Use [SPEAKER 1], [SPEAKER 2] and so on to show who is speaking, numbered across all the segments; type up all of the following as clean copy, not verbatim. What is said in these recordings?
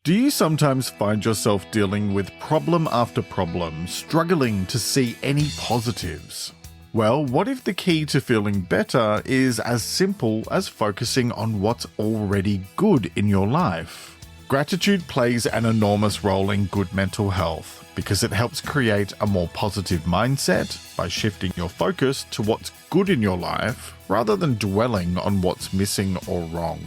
[SPEAKER 1] Do you sometimes find yourself dealing with problem after problem, struggling to see any positives? Well, what if the key to feeling better is as simple as focusing on what's already good in your life? Gratitude plays an enormous role in good mental health because it helps create a more positive mindset by shifting your focus to what's good in your life rather than dwelling on what's missing or wrong.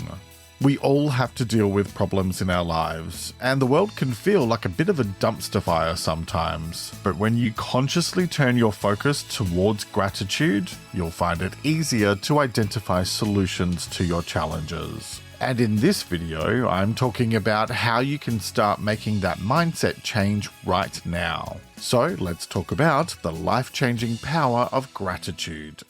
[SPEAKER 1] We all have to deal with problems in our lives, and the world can feel like a bit of a dumpster fire sometimes. But when you consciously turn your focus towards gratitude, you'll find it easier to identify solutions to your challenges. And in this video, I'm talking about how you can start making that mindset change right now. So let's talk about the life-changing power of gratitude.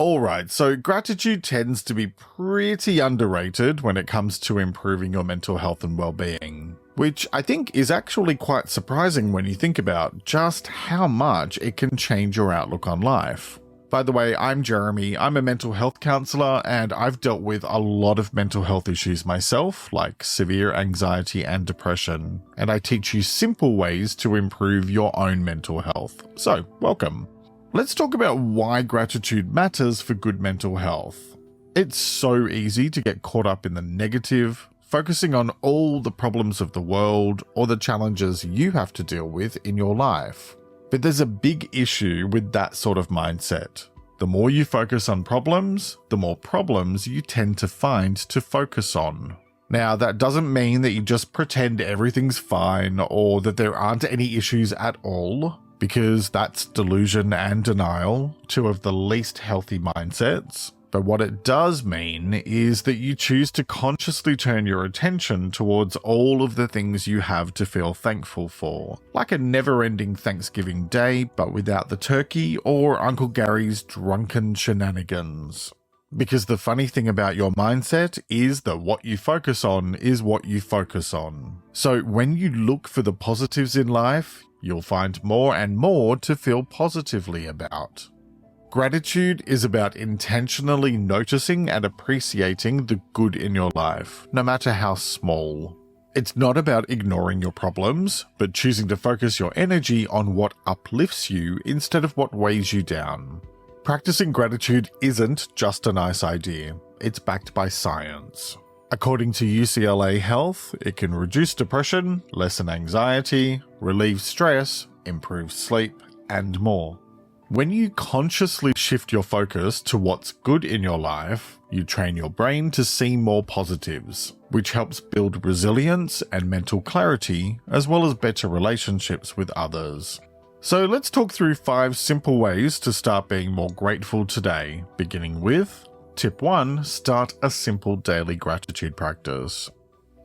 [SPEAKER 1] Alright, so gratitude tends to be pretty underrated when it comes to improving your mental health and well-being, which I think is actually quite surprising when you think about just how much it can change your outlook on life. By the way, I'm Jeremy, I'm a mental health counsellor, and I've dealt with a lot of mental health issues myself, like severe anxiety and depression, and I teach you simple ways to improve your own mental health. So, welcome. Let's talk about why gratitude matters for good mental health. It's so easy to get caught up in the negative, focusing on all the problems of the world or the challenges you have to deal with in your life. But there's a big issue with that sort of mindset. The more you focus on problems, the more problems you tend to find to focus on. Now, that doesn't mean that you just pretend everything's fine or that there aren't any issues at all, because that's delusion and denial, two of the least healthy mindsets. But what it does mean is that you choose to consciously turn your attention towards all of the things you have to feel thankful for, like a never-ending Thanksgiving Day, but without the turkey or Uncle Gary's drunken shenanigans. Because the funny thing about your mindset is that what you focus on is what you focus on. So when you look for the positives in life, you'll find more and more to feel positively about. Gratitude is about intentionally noticing and appreciating the good in your life, no matter how small. It's not about ignoring your problems, but choosing to focus your energy on what uplifts you instead of what weighs you down. Practicing gratitude isn't just a nice idea, it's backed by science. According to UCLA Health, it can reduce depression, lessen anxiety, relieve stress, improve sleep, and more. When you consciously shift your focus to what's good in your life, you train your brain to see more positives, which helps build resilience and mental clarity, as well as better relationships with others. So let's talk through 5 simple ways to start being more grateful today, beginning with Tip 1, start a simple daily gratitude practice.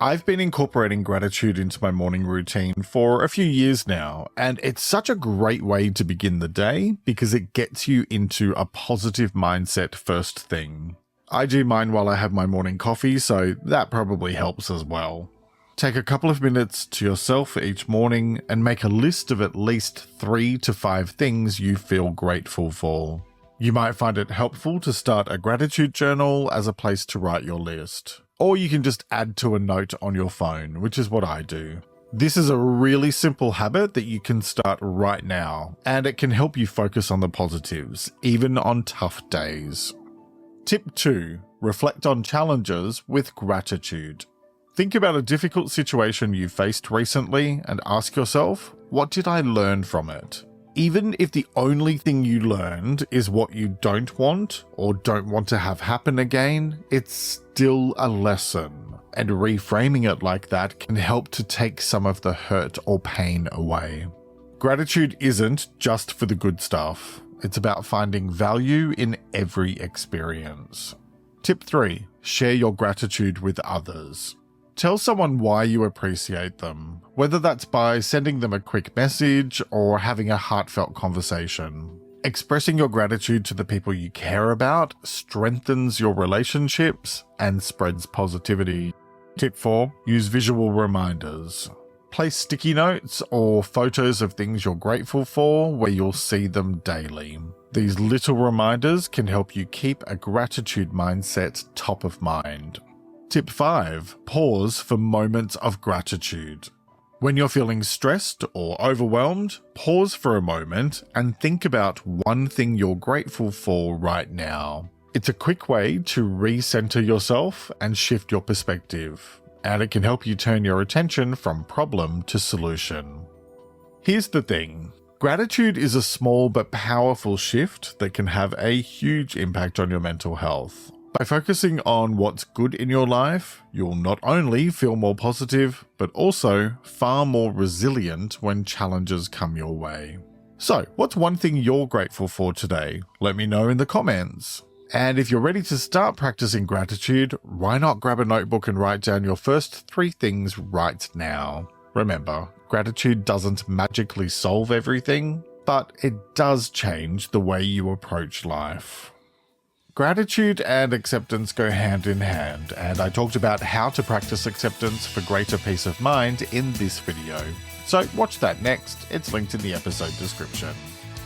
[SPEAKER 1] I've been incorporating gratitude into my morning routine for a few years now, and it's such a great way to begin the day because it gets you into a positive mindset first thing. I do mine while I have my morning coffee, so that probably helps as well. Take a couple of minutes to yourself each morning and make a list of at least 3 to 5 things you feel grateful for. You might find it helpful to start a gratitude journal as a place to write your list. Or you can just add to a note on your phone, which is what I do. This is a really simple habit that you can start right now, and it can help you focus on the positives, even on tough days. Tip 2, reflect on challenges with gratitude. Think about a difficult situation you faced recently and ask yourself, what did I learn from it? Even if the only thing you learned is what you don't want or don't want to have happen again, it's still a lesson, and reframing it like that can help to take some of the hurt or pain away. Gratitude isn't just for the good stuff, it's about finding value in every experience. Tip 3, share your gratitude with others. Tell someone why you appreciate them, whether that's by sending them a quick message or having a heartfelt conversation. Expressing your gratitude to the people you care about strengthens your relationships and spreads positivity. Tip 4, use visual reminders. Place sticky notes or photos of things you're grateful for where you'll see them daily. These little reminders can help you keep a gratitude mindset top of mind. Tip 5. Pause for moments of gratitude. When you're feeling stressed or overwhelmed, pause for a moment and think about one thing you're grateful for right now. It's a quick way to recenter yourself and shift your perspective, and it can help you turn your attention from problem to solution. Here's the thing. Gratitude is a small but powerful shift that can have a huge impact on your mental health. By focusing on what's good in your life, you'll not only feel more positive, but also far more resilient when challenges come your way. So, what's one thing you're grateful for today? Let me know in the comments. And if you're ready to start practicing gratitude, why not grab a notebook and write down your first 3 things right now? Remember, gratitude doesn't magically solve everything, but it does change the way you approach life. Gratitude and acceptance go hand in hand, and I talked about how to practice acceptance for greater peace of mind in this video. So watch that next, it's linked in the episode description.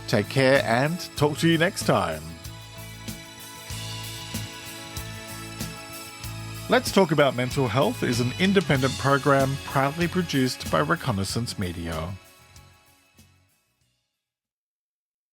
[SPEAKER 1] Take care and talk to you next time. Let's Talk About Mental Health is an independent program proudly produced by Reconnaissance Media.